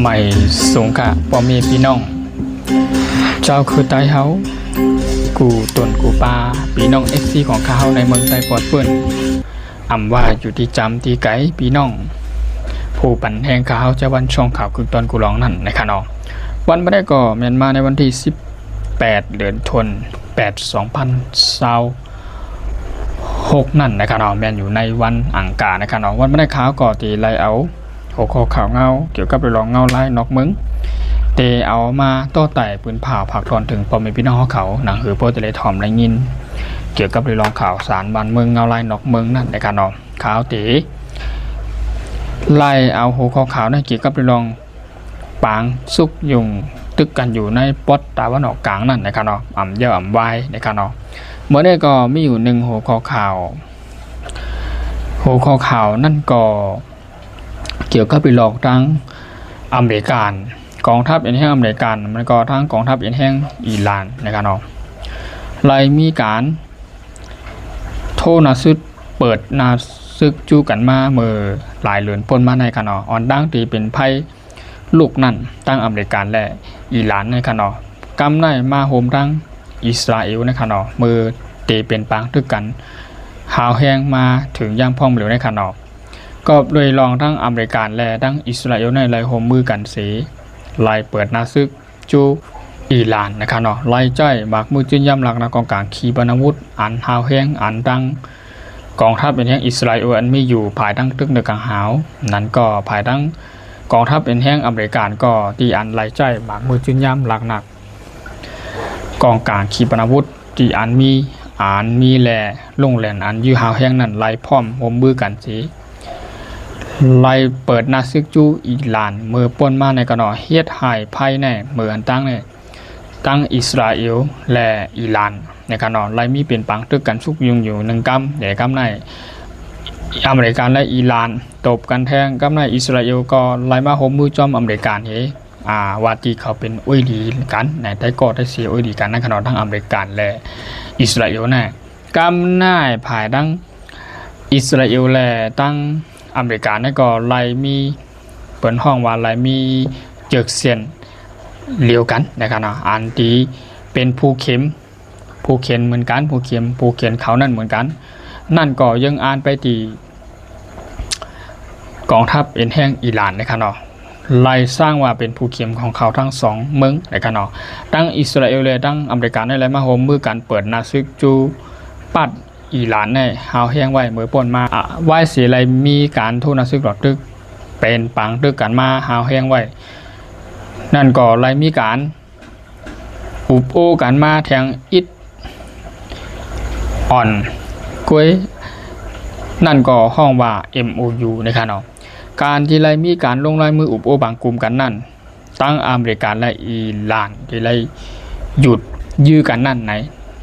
ใหม่สงกะพ่อแม่พี่น้องเจ้าคือตายเฮากูตนกูปลาพี่น้องเอฟซีของข้าในเมืองไต้ปอดเปิ้นอำว่าอยู่ที่จำที่ไกพี่น้องผู้ปั่นแห่งข้าจะวันช่องข่าวคือตอนกูร้องนั่นนะคะน้องวันไม่ได้ก็แม่นมาในวันที่18เดือนธันวาคม2026นั่นนะคะน้องแม่นอยู่ในวันอังคารนะคะน้องวันไม่ได้ข่าวก็ตีไล่เอาหัวข้อข่าวเงาเกี่ยวกับเรื่องเงาไล่นอกเมืองเตเอามาโต้ไต่ปืนเผาผักทอนถึงพ่อแม่พี่น้องเขาหนังหือโปรเตเลทอมไรยินเกี่ยวกับเรื่องข่าวสารบ้านเมืองเงาไล่นอกเมืองนั่นนะคะน้องข่าวตีไล่เอาหัวข้อข่าวนั่นเกี่ยวกับเรื่องปางซุกยุงตึกกันอยู่ในปอดตะวันออกกลางนั่นนะคะเนาะอ่ำเยอะอ่ำไว้นะคะเนาะเมื่อได้ก็มีอยู่หนึ่งหัวข้อข่าวนั่นก็เกี่ยวกับไปหลอกทั้งอเมริกันกองทัพเอ็นแห่งอเมริกันมันก็ทั้งกองทัพเอ็นแห่งอิหร่านนะครับเนาะเลยมีการโทนาซึกเปิดนาซึกจู้กันมาเมื่อหลายเดือนพ้นมาในกันเนาะอ่อนดังตีเป็นไพ่ลูกนั่นตั้งอเมริกันและอิหร่านในกันเนาะกำไนมาโฮมทั้งอิสราเอลนะครับเนาะมือตีเป็นปางตึกกันหาวแห้งมาถึงย่างพ่องเหลวในกันเนาะก็โดยลองทั้งอเมริกันและทั้งอิสราเอลในไล่โฮมมือกันสีไล่เปิดนาซึกจูอิหร่านนะครับเนาะไล่จ้อยบากมือจิ้นย่ำหลักนักกองกลางขีปนาวุธอันหาวแห้งอันตั้งกองทัพเป็นแห่งอิสราเอลอันมีอยู่ภายตั้งตึกในกลางหาวนั้นก็ภายตั้งกองทัพเป็นแห่งอเมริกันก็ตีอันไล่จ้อยบากมือจิ้นย่ำหลักนักกองกลางขีปนาวุธตีอันมีแหล่ลงแหลนอันยื้อหาวแห้งนั้นไล่พร้อมโฮมมือกันสีไล่เปิดนาซึกจูอิหร่านเมื่อป่นมาในกระหน่อเฮ็ดหายภายในเมื่ออันตั้งอิสราเอลและอิหร่านในกระหน่อไล่มีเปลี่ยนปังตึกกันซุกยุงอยู่หนึ่งกำแต่กำในอเมริกันและอิหร่านตบกันแทงกำในอิสราเอลก็ไล่มาโฮมมือจอมอเมริกันว่าที่เขาเป็นอุ้ยดีกันในไต้กอได้เสียอุ้ยดีกันในขณะทั้งอเมริกันและอิสราเอลน่ะกำในภายตั้งอิสราเอลและตั้งอเมริกันนี่ก็ไล่มีเปิดห้องว่าไล่มีเจือกเสียนเลียวกันนะครับเนาะอันที่เป็นผู้เข็นเหมือนกันผู้เข็นเขานั่นเหมือนกันนั่นก็ยังอ่านไปที่กองทัพเอ็นแห่งอิหร่านนะครับเนาะไล่สร้างว่าเป็นผู้เข็มของเขาทั้งสองเมืองนะครับเนาะตั้งอิสราเอลเลยตั้งอเมริกันได้ไล่มาโฮมมือกันเปิดนาซึกจูปัดอิหร่านในหาวแห้งไว้เมื่อป่นมาไหว้เสียไรมีการทุนซึกหลอดตึกเป็นปังตึกกันมาหาวแห้งไว้นั่นก็ไรมีการอุบโอกันมาแทงอิดอ่อนกล้วยนั่นก็ห้องว่า MOU นะครับเนาะการที่ไรมีการลงลายมืออุบโอบางกลุ่มกันนั่นตั้งอเมริกันและอิหร่านที่ไรหยุดยื้อกันนั่นไหน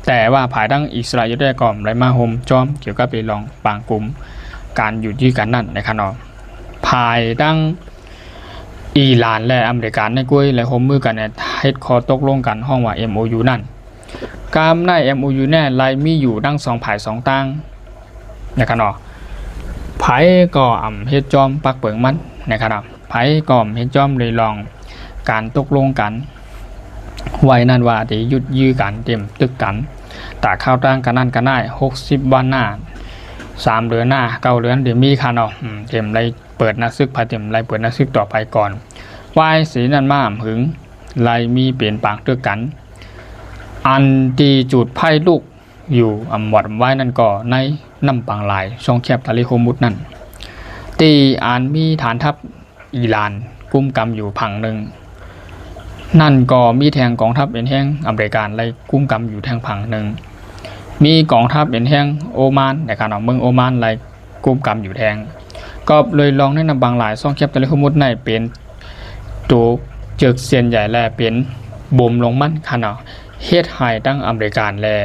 แต่ว่าภายตั้งอิสราเอลได้ก่อมไรมาโฮมจอมเกี่ยวกับไปลองปางกลุ่มการหยุดยื้อกันนั่นนะครับเนาะภายตั้งอิหร่านและอเมริกันในกุ้ยและโฮมมือกันเนี่ยเฮ็ดคอตกลงกันห้องว่า MOU นั่นการใน MOU แน่ไล่มีอยู่ดั้งสองภายสองตั้งนะครับเนาะไผก็เฮ็ดจอมปักเปิงมันนะครับเนาะไผก็เฮ็ดจอมเลยลองการตกลงกันไว้นั่นว่าที่หยุดยื้อกันเต็มตึกกันแต่ข้าวตั้งกันนั่นกันได้60 วันหน้า3 เดือนหน้า9 เดือนเดี๋ยวมีค่ะเนาะเต็มไรเปิดนักซึกภายเต็มไรเปิดนักซึกต่อไปก่อนไหว้สีนั่นมาหึงไรมีเปลี่ยนปางตึกกันอันตีจุดไพ่ลูกอยู่หวัดไหว้นั่นก็ในน้ำปังลายช่องแคบทะเลโฮมุดนั่นตีอันมีฐานทัพอิหร่านกุมกำอยู่ผังหนึ่งนั่นก็มีแทงกองทัพเป็นแห่งอเมริกันไล่กุ้มกำอยู่แทงผังหนึ่งมีกองทัพเป็นแห่งโอมานในการเมืองโอมานไล่กุ้มกำอยู่แทงก็เลยลองแนะนำบางหลายซ่องแคบทะเลโฮมุดในเป็นตัวเจือกเซียนใหญ่และเป็นบ่มลงมั่นขนาดเฮ็ดไฮตั้งอเมริกันและ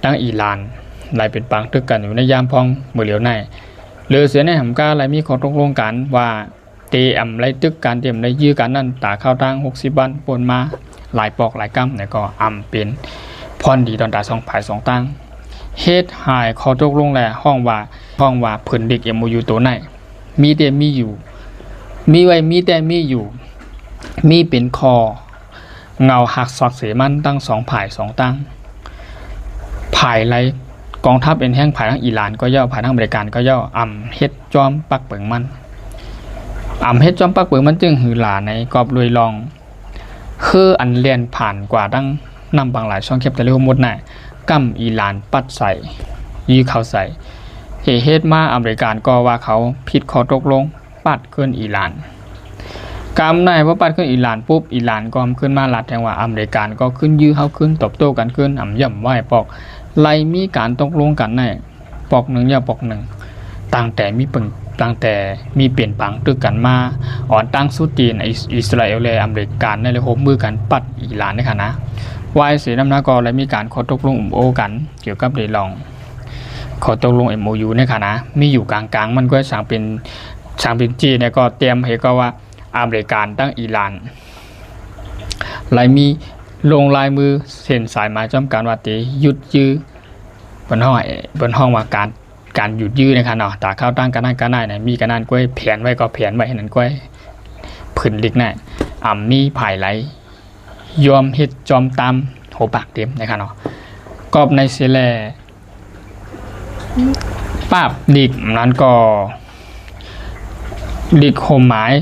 ตั้งอิหร่านไล่เป็นปังตึกกันอยู่ในยามพองมือเหลียวในเรือเสียในหำก้าไล่มีข้อตกลงกันว่าเตอำไรตึกการเตรียมไรยื้อกันนั่นตาเข้าตั้ง60 วันปนมาหลายปอกหลายกำเนี่ยก็เป็นพรดีตอนตา2 ภาย 2 ตั้งเฮ็ดหายข้อตกลงแหละห้องว่าผืนเด็ก MOU ตัวไหนมีแต่มีอยู่มีไว้มีแต่มีอยู่ มีเป็นคอเงาหักสอดเสมันตั้ง2ฝ่าย2ตั้งฝ่ายไรกองทัพเป็นแห้งฝ่ายทั้งอิหร่านก็ย่อฝ่ายทั้งอเมริกันก็ย่อเฮ็ดจอมปักเปิงมันเฮ็ดจอมปักเปิงมันจึงหือหลาในกอบรวยลองคืออันเลียนผ่านกว่าดังนำบางหลายช่องเข็บแต่เร็วหมดน่ะกั้มอิหร่านปัดใส่ยีเขาใส่เฮ็ดมาอเมริกันก็ว่าเขาผิดข้อตกลงปัดขึ้นอิหร่านกำในว่าปัดขึ้นอิหร่านปุ๊บอิหร่านก็ขึ้นมาลัดแทงว่าอเมริกันก็ขึ้นยื้อเขาขึ้นตบโต้กันขึ้นย่ำไหวปอกไล่มีการตกลงกันในปอกหนึ่งอย่าปอกหนึ่งตั้งแต่มีเปลี่ยนปังตึกกันมาอ่อนตั้งสู้จีนอิสราเอลและอเมริกันในเลยโฮมมือกันปัดอิหร่านในขณะวายเสียน้ำหนักก็เลยมีการข้อตกลงโอกันเกี่ยวกับเรื่องลองข้อตกลง MOU ในขณะมีอยู่กลางๆมันก็สั่งเป็นจีนเนี่ยก็เตรียมให้ก็ว่าอเมริกันตั้งอิหร่านไล่มีลงลายมือเส้นสายหมายจำการว่าตีหยุดยื้อบนห้องว่าการหยุดยื้อนะคะเนาะตาเข้าตั้งกันได้เนี่ยมีกันนั่นก้อยแผนไว้ก็แผนไว้ให้นั้นก้อยผืนลิกแน่มีภายไหลยอมเฮ็ดจอมตามโหปากเต็มนะคะเนาะกอบในเซเลป้าบดิกนั้นก็ดิกโฮมหมาย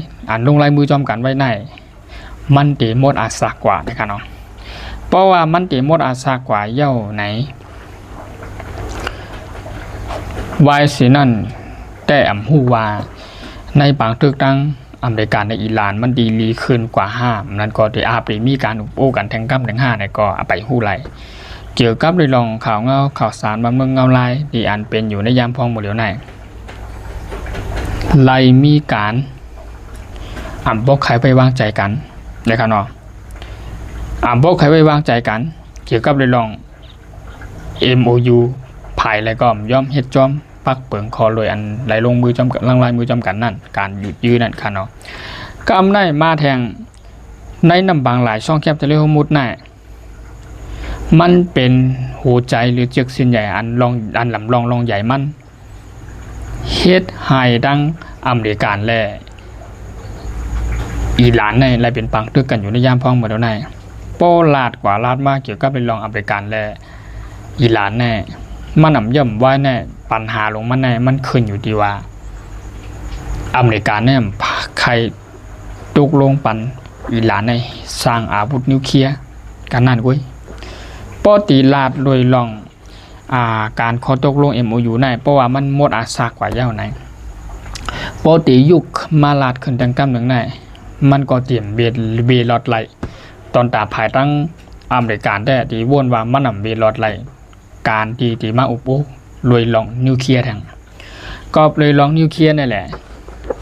ลงลายมือจอมกันไว้ในมันตีหมดอาสากว่านะคะเนาะเพราะว่ามันตีหมดอาสากว่าเย่าไหนวายสีนั่นแต่ฮูว่าในบางตึกตั้งอเมริกันในอิหร่านมันดีลีขึ้นกว่า5นั้นก็ได้มีการอุปโภคกันแทงกัมถึง5เนี่ยก็ไปฮู้ไหลเกี่ยวกับเรื่องลองข่าวสารบางเมืองเงาลายที่อันเป็นอยู่ในยามพองหมดเหลียวในไล่มีการบอกใครไปวางใจกันนะครับเนาะบอกใครไปวางใจกันเกี่ยวกับเรื่องลอง MOU ภายและก็ย่อมเฮ็ดจอมปักเปิงคอเลยอันไหลลงมือจำกัดลายมือจำกัดนั่นการหยุดยื้อนั่นค่ะเนาะก็ได้มาแทงในนำบางหลายช่องแคบจะเรียกว่ามุดน่ะมันเป็นหัวใจหรือเจือกเส้นใหญ่อันลำลองใหญ่มันเฮ็ดให้ดังอเมริกันและอิหร่านในไรเป็นปังตึกกันอยู่ในยามพองหมดแล้วในโปลาดกว่าลาดมากเกี่ยวกับเป็นรองอเมริกันและอิหร่านแน่มันย่ำว่าแน่ปัญหาลงมันแน่มันขึ้นอยู่ที่ว่าอเมริกันเนี่ยใครตกลงปันอิหร่านในสร้างอาวุธนิวเคลียร์กันนั่นกุ้ยปอตีลาดโดยลองการข้อตกลง MOU ในเพราะว่ามันหมดอาสากว่าเย้าไหนปอตียุคมาลาดขึ้นดังกำหนึ่งในมันก็เตรียมเบีลอดไหลตอนตาภายตั้งอเมริกันได้ตีวนว่ามันเบีลอดไหลการตีมาอุปโภคโดยลองนิวเคลียร์ทั้งก็เลยลองนิวเคลียร์นี่แหละ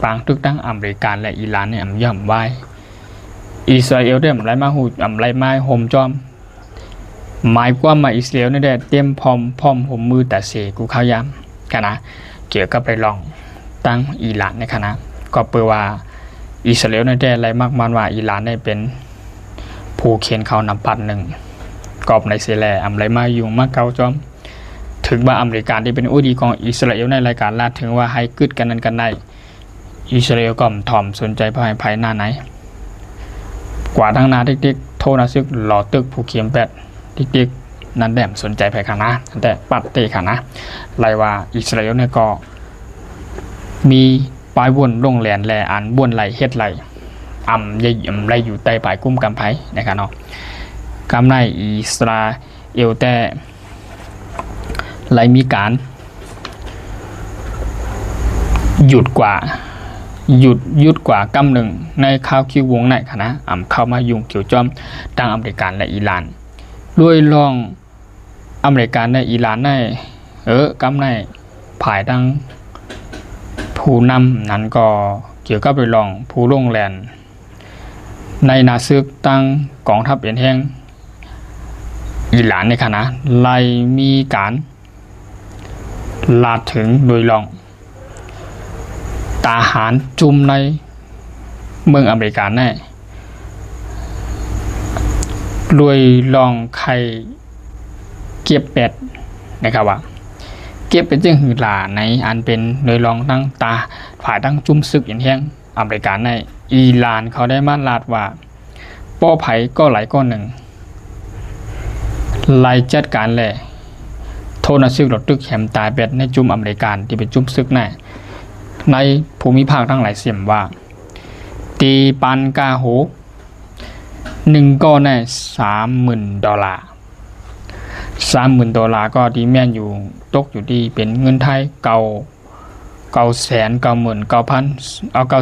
ปางตึกตั้งอเมริกันและอิหร่านเนี่ยย่ำไว้อิสราเอลได้ไรมาหูไรมาโฮมจอมหมายความว่าอิสราเอลนี่ได้เตรียมพร้อมโฮมมือแต่เสกูข้าวยำกันนะเกี่ยวกับไปลองตั้งอิหร่านในคณะก็เปิดว่าอิสราเอลนี่ได้ไรมากมันว่าอิหร่านได้เป็นผู้เขียนเขานำปัดหนึ่งกอบในเซเลไรมาอยู่มาเกาจอมถึงว่าอเมริกันที่เป็นอุดีของอิสราเอลในรายการลาดถึงว่าให้กึดกันนั้นกันได้อิสราเอลก็ถ่อมสนใจภายหน้าไหนกว่าทั้งนาติ๊กโทนาซึกหล่อตึกผู้เขียมแปดติ๊กนั้นแดมสนใจภายขานะแต่ปัดเตะขานะไรว่าอิสราเอลเนี่ยก็มีปลายวนลงแหลนแลอันวนไหลเฮ็ดไหลไรอยู่ใต้ปลายกุ้มกำไพนะครับเนาะกำในอิสราเอลแต่ไรมีการหยุดกว่ากำหนึ่งในข่าวคิววงในคณะเข้ามายุ่งเกี่ยวจอมตั้งอเมริกันและอิหร่านด้วยลองอเมริกันในอิหร่านในกำในภายตั้งผู้นำนั้นก็เกี่ยวกับไปลองผู้ลงแลนในนาซึกตั้งกองทัพเอ็นแห้งอิหร่านในคณะไล่มีการลาดถึงโดยลองทหารจุ่มในเมืองอเมริกันแน่โดยลองใครเก็บเป็ดนะครับว่าเก็บเป็นจึงหือหลาในอันเป็นโดยลองตั้งฝ่ายตั้งจุ่มซึกอย่างแห้งอเมริกันในอิหร่านเขาได้มาลาดว่า ป้อไผ่ก็ไหลก้อนหนึ่งไล่จัดการแหล่โทษซึกหลดตึกแหมตายเป็ดในจุ่มอเมริกันที่เป็นจุ่มซึกแน่ในภูมิภาคทั้งหลายเสียมว่าตีปันกาโห1ก้อนได้$30,000ก็ดีแม่นอยู่ตกอยู่ดีเป็นเงินไทย999,000เอา999,000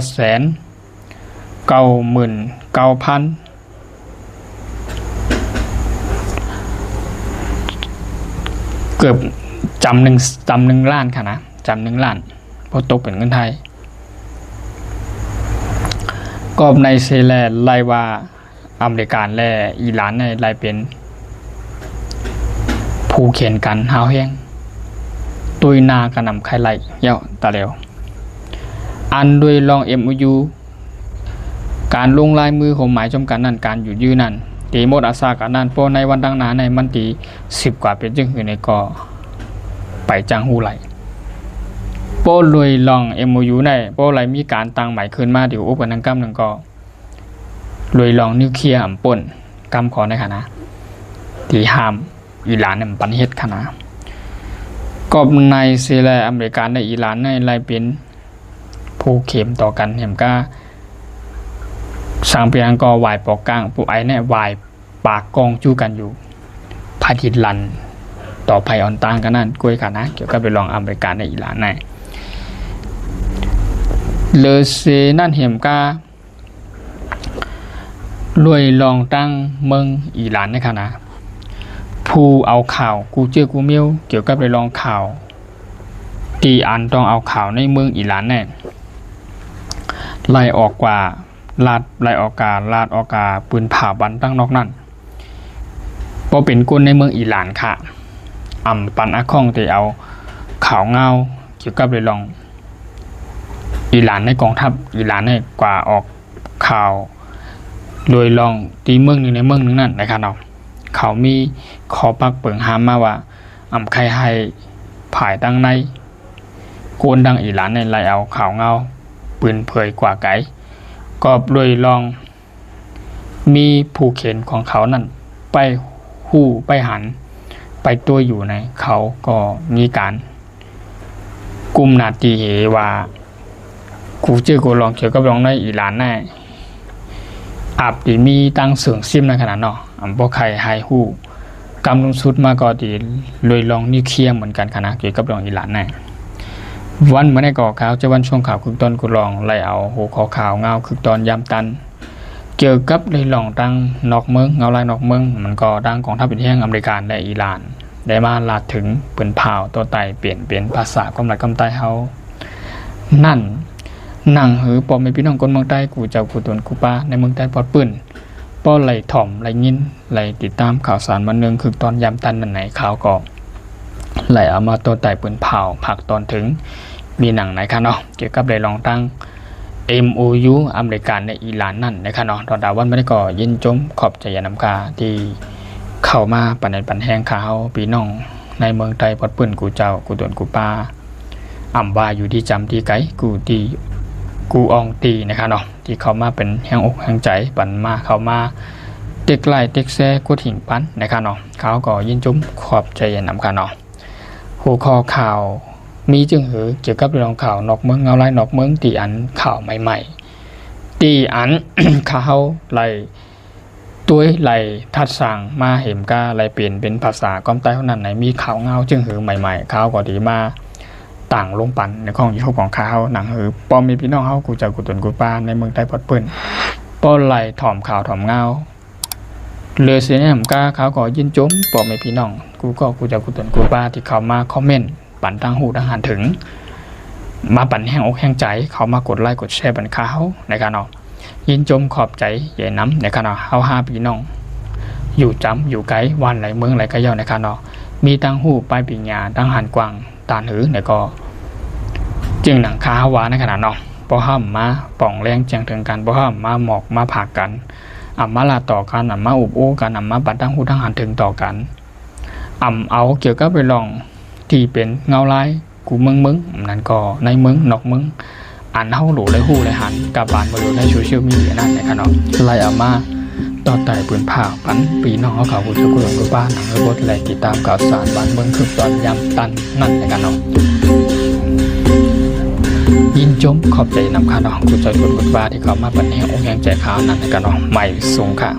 เกือบจำหนึ่งล้านค่ะนะจำ1 ล้านเพราะตกเป็นเงินไทยก็ในเซแลไล่ว่าอเมริกันและอิหร่านในไล่เป็นผู้เขียนกันหาวแห้งตุยนากระนำไข่ไหลเย่าตาเร็วอันด้วยลอง MOU การลงลายมือของหมายจำกัดนั่นการอยู่ยืนนั่นตีหมดอาสากันนั่นโปในวันดังหนาในมันตี10 กว่าเป็นจึงคือในก่อไปจังหูไหลโป้ลุยลอง MOU ในโป้ไหลมีการตั้งหมายขึ้นมาเดี๋ยวอุปนังกรรมหนึ่งก็ลุยลองนิวเคลียร์อ่ำป่นกำขอในขณะที่ห้ามอิหร่านเนี่ยปันเฮ็ดขณะก็ในเซเลอเมริกันในอิหร่านในไล่เป็นผู้เข็มต่อกันเห็นก็สั่งเปลี่ยนก็วายปอกกลางผู้ไอ้เนี่ยวายปากกองจู้กันอยู่พาทิตลันต่อภัยออนตางกันนั่นกล้วยกันนะเกี่ยวกับไปลองอเมริกันในอิหร่านในเลเซนั่นเห็นก็รวยลองตั้งเมืองอิหร่านในขณะผู้เอาข่าวกูเจอกูเมียวเกี่ยวกับไปลองข่าวตีอันต้องเอาข่าวในเมืองอิหร่านแน่ไล่ออกกว่าลาดออกาปืนผ่าบันตั้งนอกนั่นพอเป็นคนในเมืองอิหร่านค่ะปันอาข้องที่เอาข่าวเงาเกี่ยวกับไปลองอิหร่านในกองทัพอิหร่านในกว่าออกข่าวโดยลองตีเมืองหนึ่งในเมืองหนึ่งนั่นนะครับเนาะเขามีขอปักเปิงหามมาว่าใครให้ผายตั้งในโกนดังอิหร่านในไล่เอาข่าวเงาปืนเผยกว่าไกก็โดยลองมีผู้เขียนของเขานั่นไปหู้ไปหันไปตัวอยู่ในเขาก็มีการกุมนาตีเหว่ากูเจอกูลองเกี่ยวกับลองในอิหร่านแน่อาบดีมีตั้งเสื่องซิมในขนาดเนาะพวกใครให้หู้กำลังสุดมาก็ดีเลยลองนิวเคลียร์เหมือนกันขนาดเกี่ยวกับลองอิหร่านแน่วันเมื่อในก่อข่าวจะวันช่วงข่าวคึกตอนกูลองไล่เอาหัวข้อข่าวเงาคึกตอนยามตันเกี่ยวกับเลยลองตั้งนอกเมืองเงาไล่นอกเมืองมันก็ดังของทัพเป็นแห่งอเมริกันและอิหร่านได้มาลาดถึงปืนเผาตัวไตเปลี่ยนภาษากำลังกำไตเขานั่นนั่งหือปอไม่พี่น้องคนเมืองใต้กูเจ้ากูตนกูป้าในเมืองใต้ปอดปืนป้อไหลถ่อมไหลยินไหลติดตามข่าวสารบันเทิงคือตอนยามตันนั่นไหนข่าวก็ไหลเอามาตัวไตปืนเผาผักตอนถึงมีหนังไหนคะเนาะเกี่ยวกับได้ลองตั้ง MOU อเมริกันในอิหร่านนั่นนะคะเนาะตอนดาวันไม่ได้ก่อยินจมขอบใจยานำกาที่เข้ามาปันในปันแห้งข่าวพี่น้องในเมืองไทยปอดปืนกูเจ้ากูตนกูป้าว่าอยู่ที่จำที่ไกกูอองตีนะคะเนาะที่เขามาเป็นแห่งอกแห่งใจปันมาเขามาเต็กไล่เต็กแซ่กุดหิ่งปันนะคะเนาะเขาก็ยินจมขอบใจยานำกาเนาะหัวข้อข่าวมีจึงหือเกี่ยวกับเรื่องข่าวนอกเมืองเงาไล่นอกเมืองตีอันข่าวใหม่ๆตีอัน ข่าวไล่ตัวไล่ทัดสั่งมาเห็นกาไล่เปลี่ยนเป็นภาษาก้อมใต้เท่านั้นไหนมีข่าวเงาจึงหือใหม่ๆข่าวก็ดีมาต่างลงปันในข้องยี่ห้อของข่าวหนังหือปอมีพี่น้องเขากูจะกูตนกูป้าในเมืองใต้พอดปืนป้อไล่ถ่อมข่าวถ่อมเงาเลือเสียเนี่ยผมกาข่าวก็ยินจมปอมีพี่น้องกูจะกูตนกูป้าที่เขามาคอมเมนต์ปั่นตั้งหูตั้งหันถึงมาปั่นแห้งอกแห้งใจเขามากดไลค์กดแชร์บันข่าวในการเนาะยินจมขอบใจใหญ่น้ำในการเนาะเฮาห้าพี่น้องอยู่จำอยู่ไกลวันไหลเมืองไหลกระเยาในการเนาะมีตั้งหูปลายปีญาตั้งหันกวางตาหือในก็จึงหนังข่าววาในขนาดเนาะพอห้ามมาป่องแรงแจงถึงกันพอห้ามมาหมอกมาผักกันมาลาต่อกันมาอุบโอ้กันมาปั่นตั้งหูตั้งหันถึงต่อกันเอาเกี่ยวกับไปลองที่เป็นเงาลายกูเมืองนั่นก็ในเมืองนอกเมืองอันเฮาหลูได้หู้ได้หันกับบานมาดูในโซเชียลมีเดียนั่นนะครับเนาะไล่เอามาต ต่อไต่ปืนผ่าพันปีน้องเขาผู้ชมกุลกุบ้านหนังรถแหลติดตามข่าวสารบ้านเมืองคือตอนยำตันนั่นในกันเนาะยินจมขอบใจนำค่าน้องกุศลกุลกุบ้าที่เขามาบันเทิงองค์แห่งใจขาวนั่นในกันเนาะใหม่สูงค่ะ